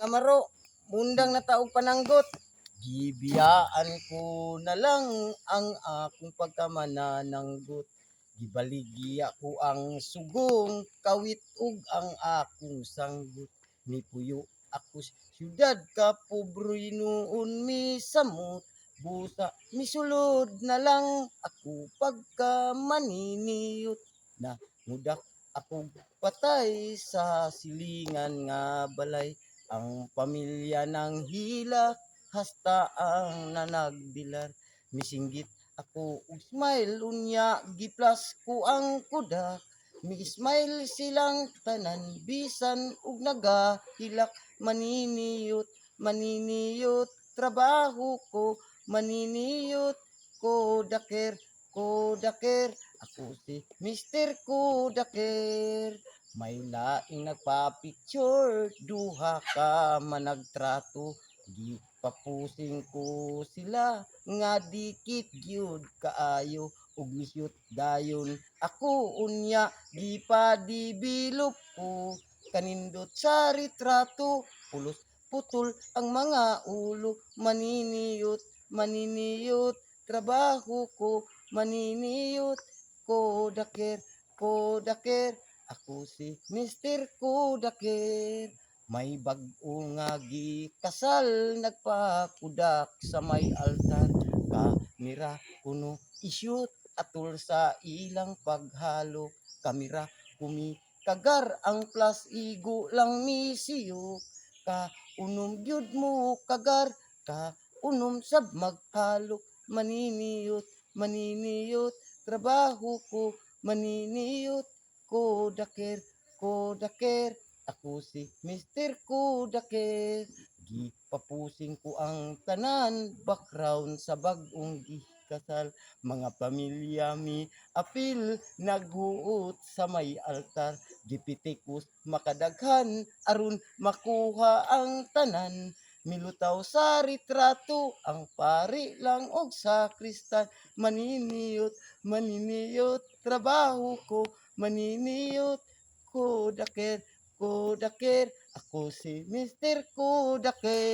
Kamaro, mundang na taog pananggot. Gibiyaan ko na lang ang akong pagkamanananggot. Gibaligya ko ang sugong, kawit ug ang akong sanggot. Nipuyo ako sa syudad, kapobroy noon misamot. Busa misulod na lang ako pagka maniniyot. Na mudak akong patay sa silingan nga balay. Ang pamilya ng hila, hasta ang nanagbilar. Misinggit ako og smile, unya giplas ko ang kuda. Mi-smile silang tanan, bisan ug nagahilak. Maniniyot, maniniyot, trabaho ko. Maniniyot, kodaker, kodaker. Ako si Mr. Kodaker. May laing nagpa-picture, duha ka managtrato. Di papusing ko sila, nga dikit gyud kaayo. Ug misyut dayon ako unya, di pa dibilop ko. Kanindot sa retrato, pulos putol ang mga ulo. Maniniyot, maniniyot, trabaho ko. Maniniyot, kodaker, kodaker. Ako si Mr. Kodaker. May bag-o nga gikasal, nagpakudak sa may altar. Kamera kuno isyut atol sa ilang paghalo. Kamera kumikagar ang plus igo lang misiyo. Unom gyud mo kagar, unom sab maghalo. Maniniyot, maniniyot, trabaho ko. Maniniyot, kodaker, kodaker. Ako si Mr. Kodaker. Gipapusing ko ang tanan, background sa bag-ong gikasal. Mga pamilya mi apil, naghuot sa may altar. Gipitikos makadaghan, aron makuha ang tanan. Milutaw sa retrato, ang pari lang og sakristan. Maniniyot, maniniyot, trabaho ko. Maniniyot, kodaker, kodaker. Ako si Mr. Kodaker.